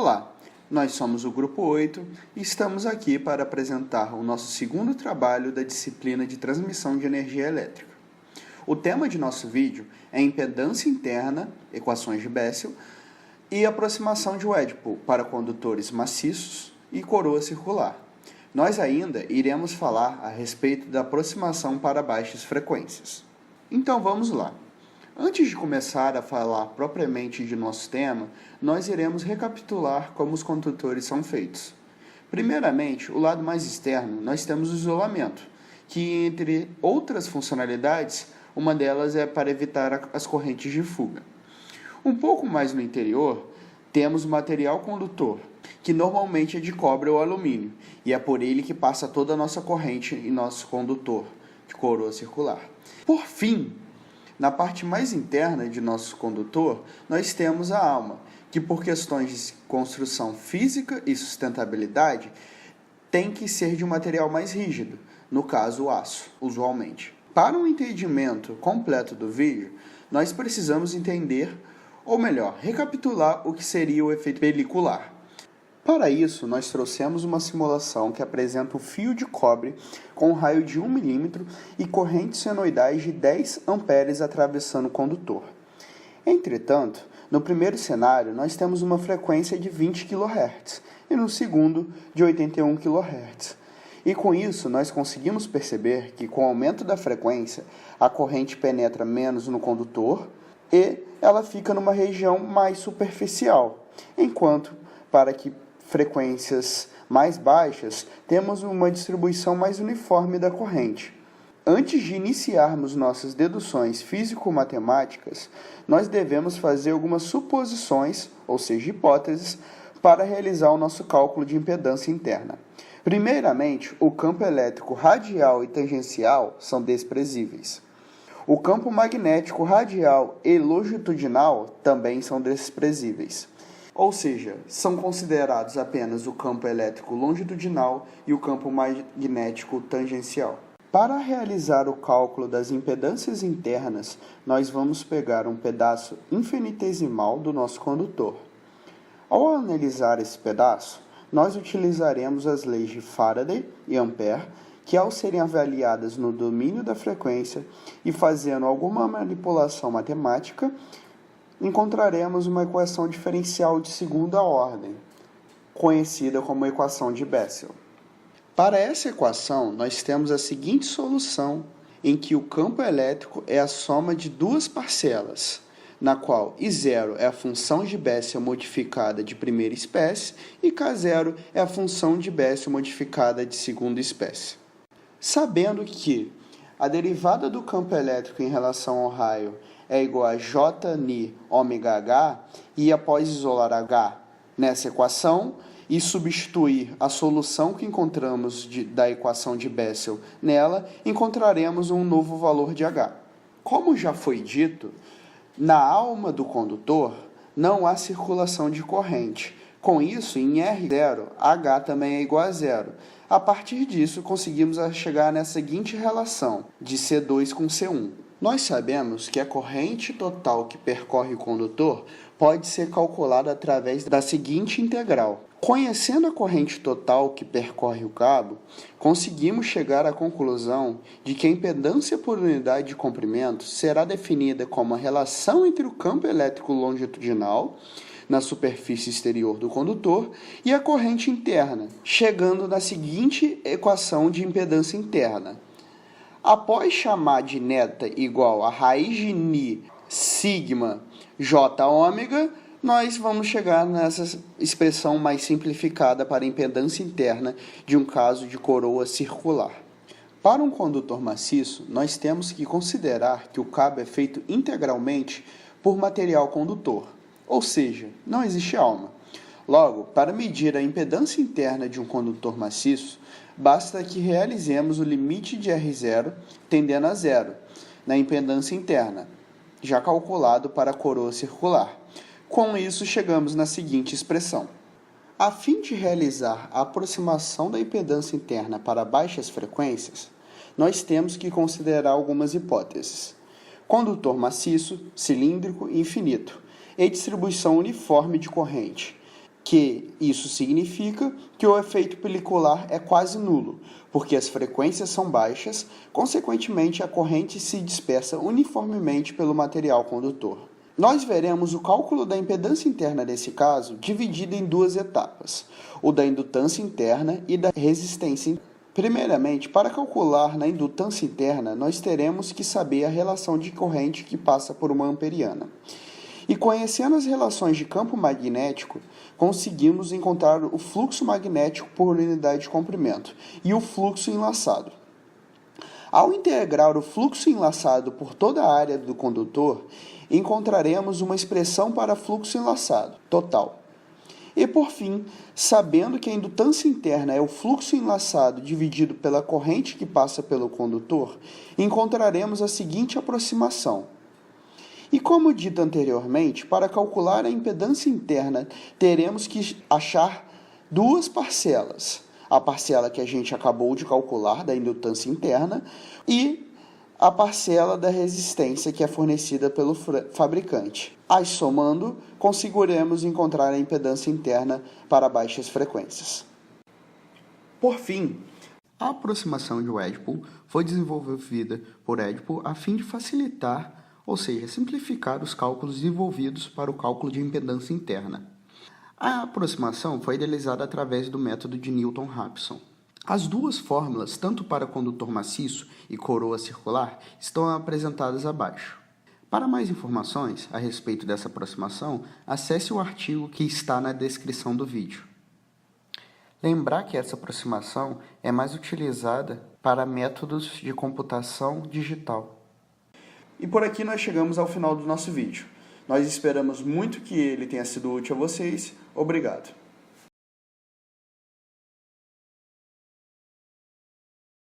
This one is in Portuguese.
Olá, nós somos o Grupo 8 e estamos aqui para apresentar o nosso segundo trabalho da disciplina de transmissão de energia elétrica. O tema de nosso vídeo é impedância interna, equações de Bessel, e aproximação de Wedgwood para condutores maciços e coroa circular. Nós ainda iremos falar a respeito da aproximação para baixas frequências. Então vamos lá. Antes de começar a falar propriamente de nosso tema, nós iremos recapitular como os condutores são feitos. Primeiramente, o lado mais externo, nós temos o isolamento, que entre outras funcionalidades, uma delas é para evitar as correntes de fuga. Um pouco mais no interior, temos o material condutor, que normalmente é de cobre ou alumínio, e é por ele que passa toda a nossa corrente em nosso condutor, de coroa circular. Por fim, na parte mais interna de nosso condutor, nós temos a alma, que por questões de construção física e sustentabilidade, tem que ser de um material mais rígido, no caso o aço, usualmente. Para um entendimento completo do vídeo, nós precisamos entender, ou melhor, recapitular o que seria o efeito pelicular. Para isso, nós trouxemos uma simulação que apresenta um fio de cobre com um raio de 1 mm e correntes senoidais de 10 amperes atravessando o condutor. Entretanto, no primeiro cenário, nós temos uma frequência de 20 kHz e no segundo, de 81 kHz. E com isso, nós conseguimos perceber que com o aumento da frequência, a corrente penetra menos no condutor e ela fica numa região mais superficial, enquanto para que frequências mais baixas, temos uma distribuição mais uniforme da corrente. Antes de iniciarmos nossas deduções físico-matemáticas, nós devemos fazer algumas suposições, ou seja, hipóteses, para realizar o nosso cálculo de impedância interna. Primeiramente, o campo elétrico radial e tangencial são desprezíveis. O campo magnético radial e longitudinal também são desprezíveis. Ou seja, são considerados apenas o campo elétrico longitudinal e o campo magnético tangencial. Para realizar o cálculo das impedâncias internas, nós vamos pegar um pedaço infinitesimal do nosso condutor. Ao analisar esse pedaço, nós utilizaremos as leis de Faraday e Ampère, que ao serem avaliadas no domínio da frequência e fazendo alguma manipulação matemática, encontraremos uma equação diferencial de segunda ordem, conhecida como equação de Bessel. Para essa equação, nós temos a seguinte solução, em que o campo elétrico é a soma de duas parcelas, na qual I0 é a função de Bessel modificada de primeira espécie e K0 é a função de Bessel modificada de segunda espécie. Sabendo que a derivada do campo elétrico em relação ao raio é igual a J-Ni ômega H, e após isolar H nessa equação e substituir a solução que encontramos da equação de Bessel nela, encontraremos um novo valor de H. Como já foi dito, na alma do condutor não há circulação de corrente. Com isso, em R0, H também é igual a zero. A partir disso, conseguimos chegar nessa seguinte relação de C2 com C1. Nós sabemos que a corrente total que percorre o condutor pode ser calculada através da seguinte integral. Conhecendo a corrente total que percorre o cabo, conseguimos chegar à conclusão de que a impedância por unidade de comprimento será definida como a relação entre o campo elétrico longitudinal na superfície exterior do condutor e a corrente interna, chegando na seguinte equação de impedância interna. Após chamar de neta igual a raiz de Ni sigma J ômega, nós vamos chegar nessa expressão mais simplificada para a impedância interna de um caso de coroa circular. Para um condutor maciço, nós temos que considerar que o cabo é feito integralmente por material condutor, ou seja, não existe alma. Logo, para medir a impedância interna de um condutor maciço, basta que realizemos o limite de R0 tendendo a zero na impedância interna, já calculado para a coroa circular. Com isso, chegamos na seguinte expressão. A fim de realizar a aproximação da impedância interna para baixas frequências, nós temos que considerar algumas hipóteses. Condutor maciço, cilíndrico e infinito, e distribuição uniforme de corrente. que isso significa que o efeito pelicular é quase nulo, porque as frequências são baixas, consequentemente a corrente se dispersa uniformemente pelo material condutor. Nós veremos o cálculo da impedância interna nesse caso dividido em duas etapas, o da indutância interna e da resistência interna. Primeiramente, para calcular na indutância interna, nós teremos que saber a relação de corrente que passa por uma amperiana. E conhecendo as relações de campo magnético, conseguimos encontrar o fluxo magnético por unidade de comprimento e o fluxo enlaçado. Ao integrar o fluxo enlaçado por toda a área do condutor, encontraremos uma expressão para fluxo enlaçado total. E por fim, sabendo que a indutância interna é o fluxo enlaçado dividido pela corrente que passa pelo condutor, encontraremos a seguinte aproximação. E como dito anteriormente, para calcular a impedância interna, teremos que achar duas parcelas. A parcela que a gente acabou de calcular da indutância interna e a parcela da resistência que é fornecida pelo fabricante. As somando, conseguiremos encontrar a impedância interna para baixas frequências. Por fim, a aproximação de Wedgwood foi desenvolvida por Wedgwood a fim de facilitar, ou seja, simplificar os cálculos envolvidos para o cálculo de impedância interna. A aproximação foi idealizada através do método de Newton-Raphson. As duas fórmulas, tanto para condutor maciço e coroa circular, estão apresentadas abaixo. Para mais informações a respeito dessa aproximação, acesse o artigo que está na descrição do vídeo. Lembrar que essa aproximação é mais utilizada para métodos de computação digital. E por aqui nós chegamos ao final do nosso vídeo. Nós esperamos muito que ele tenha sido útil a vocês. Obrigado.